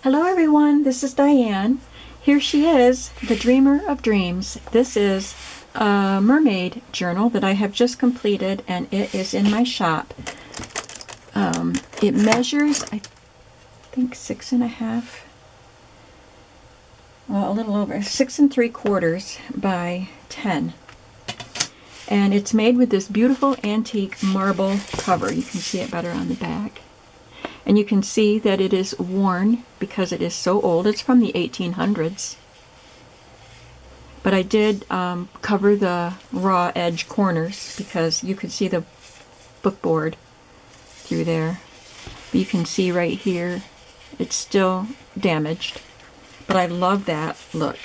Hello everyone, this is Diane. Here she is, the dreamer of dreams. This is a mermaid journal that I have just completed and it is in my shop. It measures, I think 6.5, well, a little over 6 3/4 by 10. And it's made with this beautiful antique marble cover. You can see it better on the back. And you can see that it is worn because it is so old. It's from the 1800s. But I did cover the raw edge corners because you could see the bookboard through there. But you can see right here, it's still damaged. But I love that look.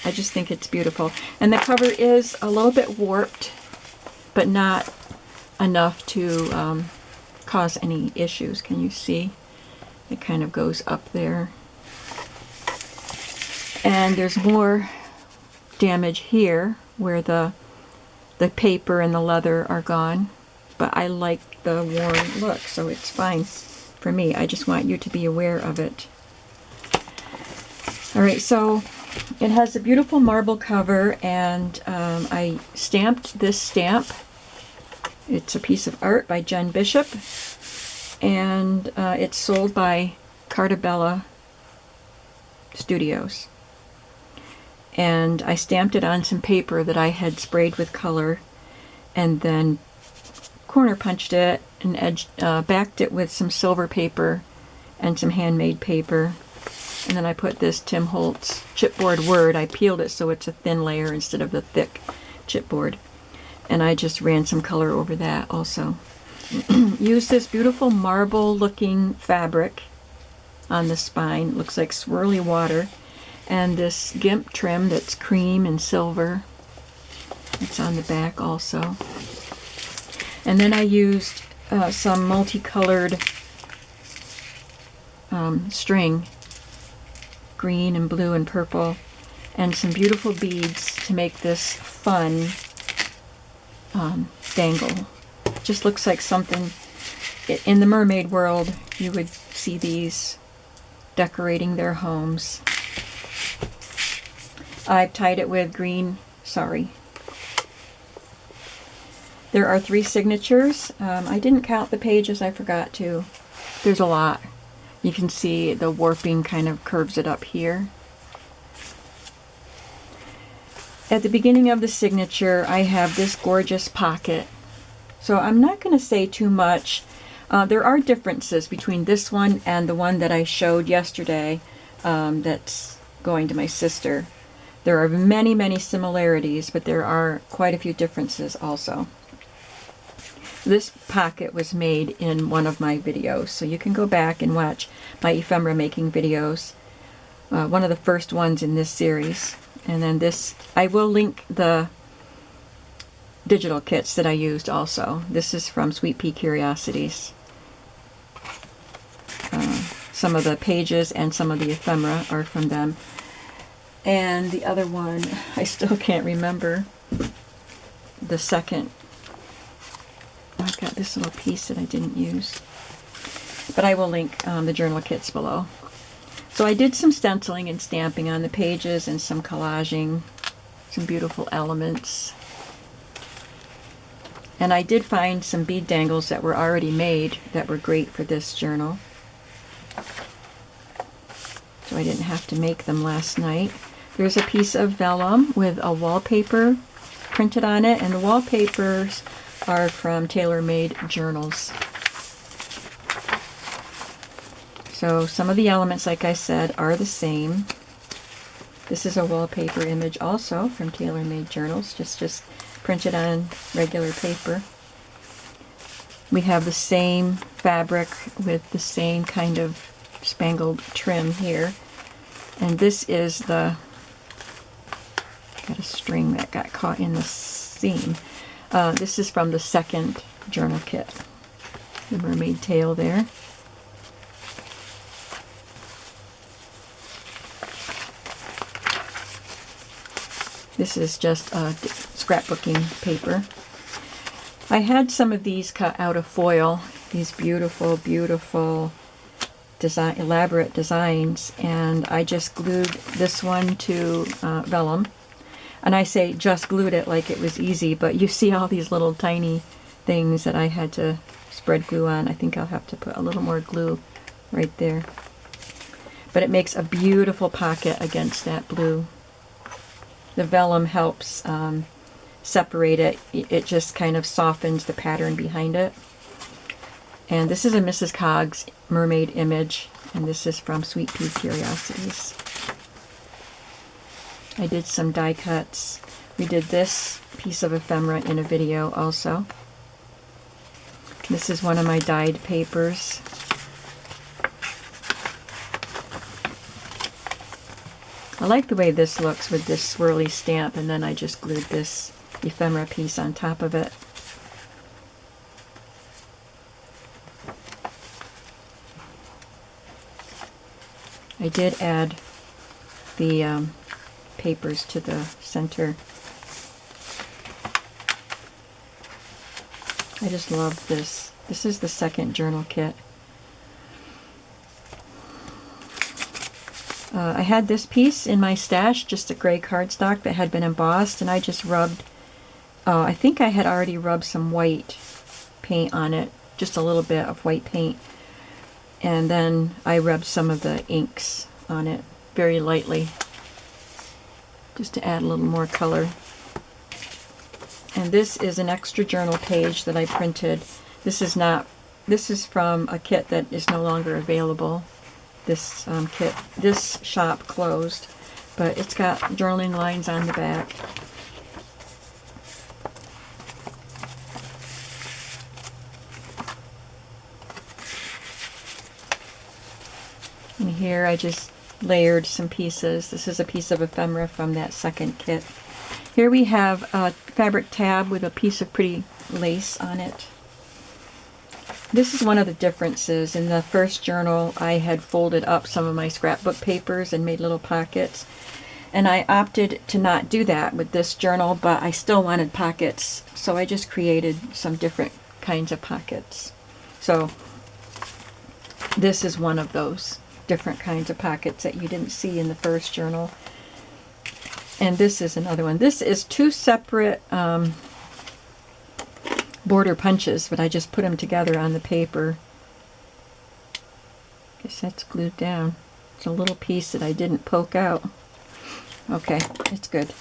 I just think it's beautiful. And the cover is a little bit warped, but not enough to cause any issues. Can you see? It kind of goes up there. And there's more damage here where the paper and the leather are gone. But I like the worn look, so it's fine for me. I just want you to be aware of it. Alright, so it has a beautiful marble cover, and I stamped this stamp. It's a piece of art by Jen Bishop, and it's sold by Cartabella Studios. And I stamped it on some paper that I had sprayed with color, and then corner punched it and backed it with some silver paper and some handmade paper. And then I put this Tim Holtz chipboard word. I peeled it so it's a thin layer instead of the thick chipboard. And I just ran some color over that also. Use this beautiful marble looking fabric on the spine. It looks like swirly water. And this gimp trim that's cream and silver. It's on the back also. And then I used some multicolored string, green and blue and purple, and some beautiful beads to make this fun dangle. Just looks like something in the mermaid world you would see these decorating their homes. I've tied it with green, There are 3 signatures. I didn't count the pages, I forgot to. There's a lot. You can see the warping kind of curves it up here. At the beginning of the signature, I have this gorgeous pocket. So I'm not going to say too much. There are differences between this one and the one that I showed yesterday that's going to my sister. There are many, many similarities, but there are quite a few differences also. This pocket was made in one of my videos, so you can go back and watch my ephemera making videos. One of the first ones in this series. And then this, I will link the digital kits that I used also. This is from Sweet Pea Curiosities. Some of the pages and some of the ephemera are from them. And the other one, I still can't remember the second. I've got this little piece that I didn't use. But I will link the journal kits below. So I did some stenciling and stamping on the pages and some collaging, some beautiful elements. And I did find some bead dangles that were already made that were great for this journal. So I didn't have to make them last night. There's a piece of vellum with a wallpaper printed on it, and the wallpapers are from tailor-made journals. So some of the elements, like I said, are the same. This is a wallpaper image also from tailor-made journals, just printed on regular paper. We have the same fabric with the same kind of spangled trim here. And this is got a string that got caught in the seam. This is from the second journal kit. The mermaid tail there. This is just scrapbooking paper. I had some of these cut out of foil. These beautiful, beautiful design, elaborate designs, and I just glued this one to vellum. And I say just glued it like it was easy, but you see all these little tiny things that I had to spread glue on. I think I'll have to put a little more glue right there. But it makes a beautiful pocket against that blue. The vellum helps separate it. It just kind of softens the pattern behind it. And this is a Mrs. Coggs mermaid image, and this is from Sweet Pea Curiosities. I did some die cuts. We did this piece of ephemera in a video also. This is one of my dyed papers. I like the way this looks with this swirly stamp, and then I just glued this ephemera piece on top of it. I did add the papers to the center. I just love this. This is the second journal kit. I had this piece in my stash, just a gray cardstock that had been embossed, and I just rubbed, I think I had already rubbed some white paint on it, just a little bit of white paint, and then I rubbed some of the inks on it very lightly, just to add a little more color. And this is an extra journal page that I printed. This is from a kit that is no longer available. This kit, this shop closed, but it's got journaling lines on the back. And here I just layered some pieces. This is a piece of ephemera from that second kit. Here we have a fabric tab with a piece of pretty lace on it. This is one of the differences. In the first journal, I had folded up some of my scrapbook papers and made little pockets. And I opted to not do that with this journal, but I still wanted pockets. So I just created some different kinds of pockets. So this is one of those different kinds of pockets that you didn't see in the first journal. And this is another one. This is two separate border punches, but I just put them together on the paper. Guess that's glued down. It's a little piece that I didn't poke out. Okay, it's good.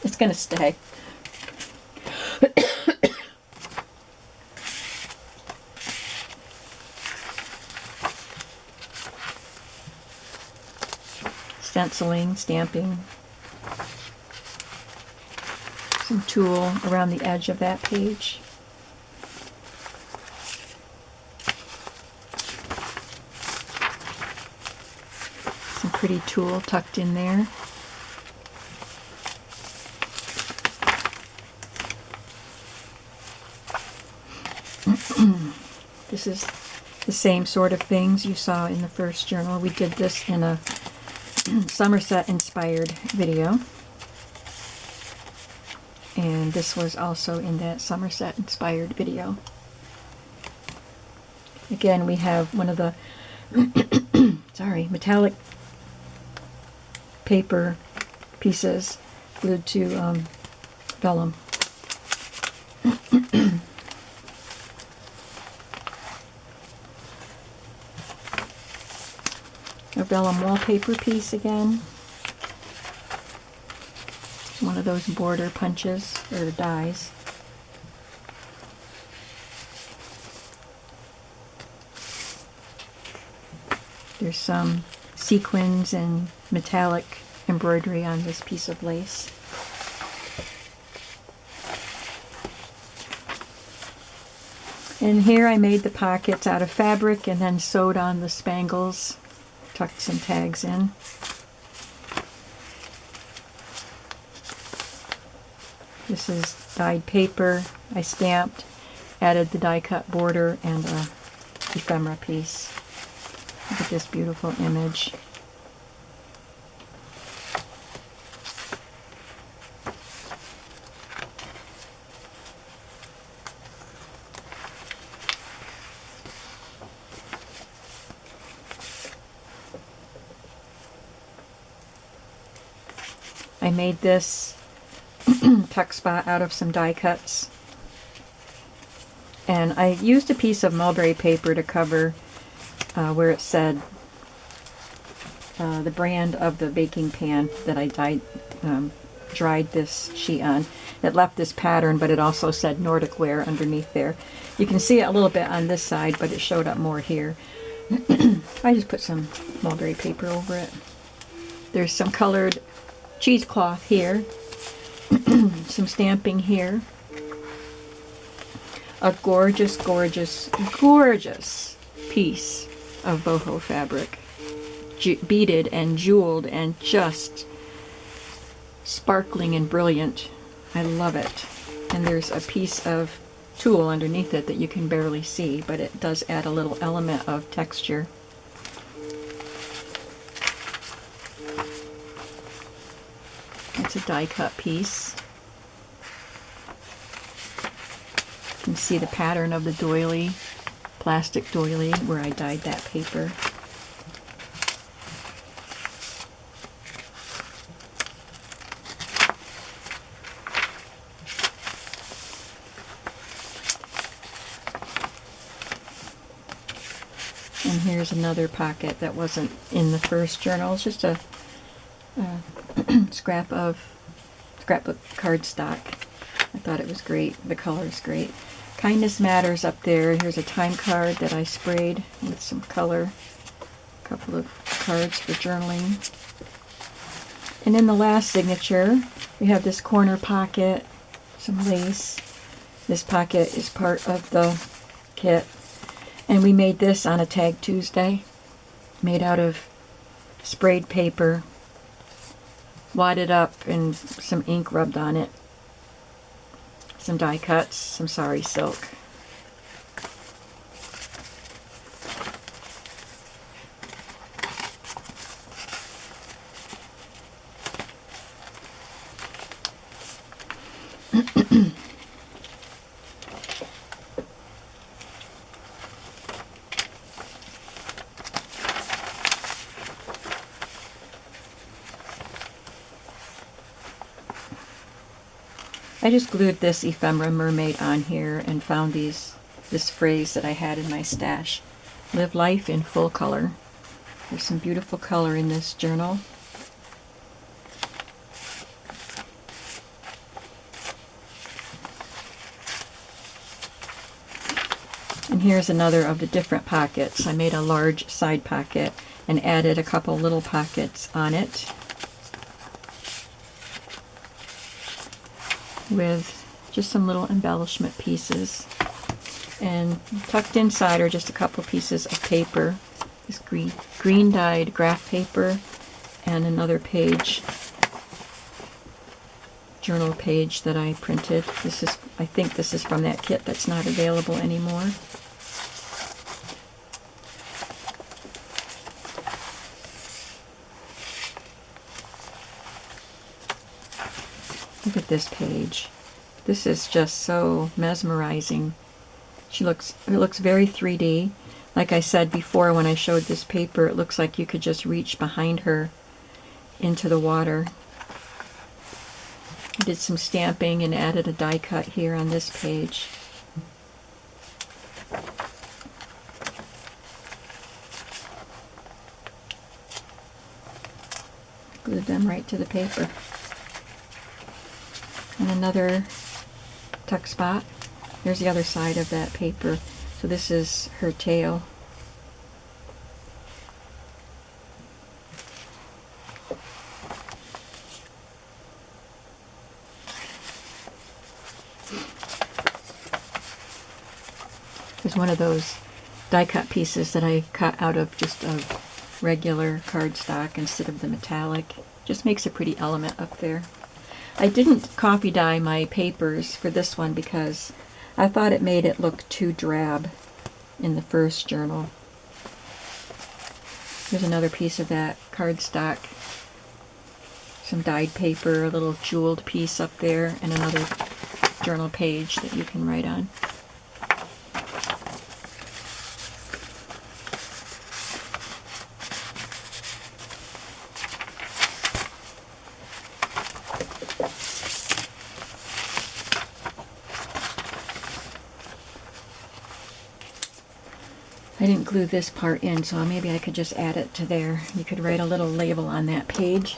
It's gonna stay. Stenciling, stamping. Some tulle around the edge of that page. Some pretty tulle tucked in there. This is the same sort of things you saw in the first journal. We did this in a Somerset inspired video. And this was also in that Somerset inspired video. Again, we have one of the metallic paper pieces glued to vellum. A vellum wallpaper piece again. One of those border punches or dies. There's some sequins and metallic embroidery on this piece of lace. And here I made the pockets out of fabric and then sewed on the spangles, tucked some tags in. This is dyed paper. I stamped, added the die cut border and a ephemera piece. Look at this beautiful image. I made this tuck spot out of some die cuts. And I used a piece of mulberry paper to cover where it said the brand of the baking pan that I dried this sheet on. It left this pattern, but it also said Nordic Wear underneath there. You can see it a little bit on this side, but it showed up more here. I just put some mulberry paper over it. There's some colored cheesecloth here, some stamping here. A gorgeous, gorgeous, gorgeous piece of boho fabric. Beaded and jeweled and just sparkling and brilliant. I love it. And there's a piece of tulle underneath it that you can barely see, but it does add a little element of texture. It's a die cut piece. You can see the pattern of the doily, plastic doily, where I dyed that paper. And here's another pocket that wasn't in the first journal. It's just a scrapbook cardstock. I thought it was great. The color is great. Kindness Matters up there. Here's a time card that I sprayed with some color. A couple of cards for journaling. And in the last signature, we have this corner pocket, some lace. This pocket is part of the kit. And we made this on a Tag Tuesday, made out of sprayed paper, wadded up and some ink rubbed on it, some die cuts, some sari silk. I just glued this ephemera mermaid on here and found this phrase that I had in my stash. Live life in full color. There's some beautiful color in this journal. And here's another of the different pockets. I made a large side pocket and added a couple little pockets on it with just some little embellishment pieces. And tucked inside are just a couple pieces of paper. This green dyed graph paper and another page, journal page that I printed. This is, I think this is from that kit that's not available anymore. Look at this page. This is just so mesmerizing. It looks very 3D. Like I said before when I showed this paper, it looks like you could just reach behind her into the water. I did some stamping and added a die cut here on this page. Glued them right to the paper. And another tuck spot. There's the other side of that paper. So this is her tail. There's one of those die cut pieces that I cut out of just a regular cardstock instead of the metallic. Just makes a pretty element up there. I didn't coffee dye my papers for this one because I thought it made it look too drab in the first journal. Here's another piece of that cardstock. Some dyed paper, a little jeweled piece up there, and another journal page that you can write on. I didn't glue this part in, so maybe I could just add it to there. You could write a little label on that page.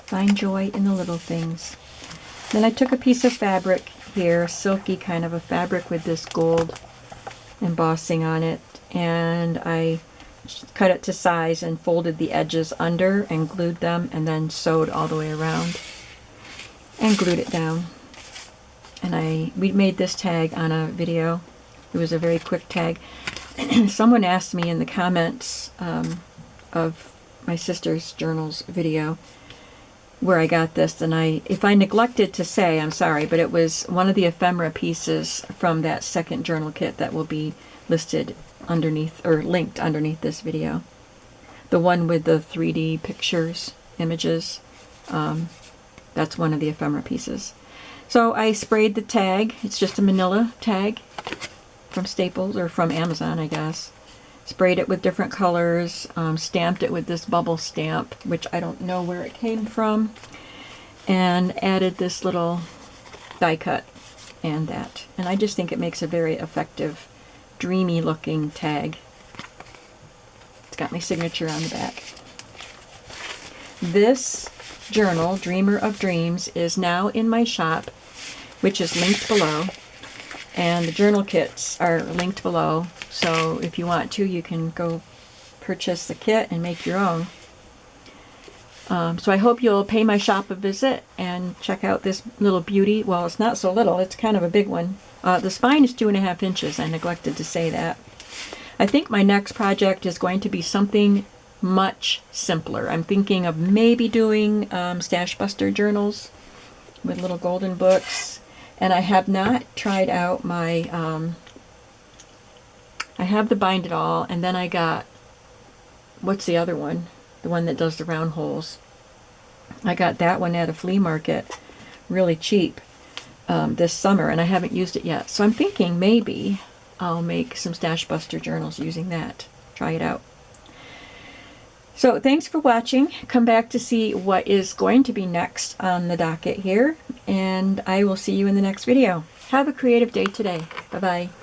Find joy in the little things. Then I took a piece of fabric here, silky kind of a fabric with this gold embossing on it, and I cut it to size and folded the edges under and glued them, and then sewed all the way around and glued it down. And we made this tag on a video. It was a very quick tag. Someone asked me in the comments of my sister's journals video where I got this, and if I neglected to say, I'm sorry, but it was one of the ephemera pieces from that second journal kit that will be listed underneath, or linked underneath this video. The one with the 3D pictures, images, that's one of the ephemera pieces. So I sprayed the tag. It's just a manila tag from Staples, or from Amazon, I guess. Sprayed it with different colors, stamped it with this bubble stamp, which I don't know where it came from, and added this little die cut and that. And I just think it makes a very effective, dreamy looking tag. It's got my signature on the back. This journal, Dreamer of Dreams, is now in my shop, which is linked below. And the journal kits are linked below, so if you want to, you can go purchase the kit and make your own. So I hope you'll pay my shop a visit and check out this little beauty. Well, it's not so little, it's kind of a big one. The spine is 2.5 inches, I neglected to say that. I think my next project is going to be something much simpler. I'm thinking of maybe doing Stash Buster journals with little golden books. And I have not tried out my, I have the Bind It All, and then I got, what's the other one? The one that does the round holes. I got that one at a flea market, really cheap, this summer, and I haven't used it yet. So I'm thinking maybe I'll make some Stash Buster journals using that. Try it out. So thanks for watching. Come back to see what is going to be next on the docket here, and I will see you in the next video. Have a creative day today. Bye-bye.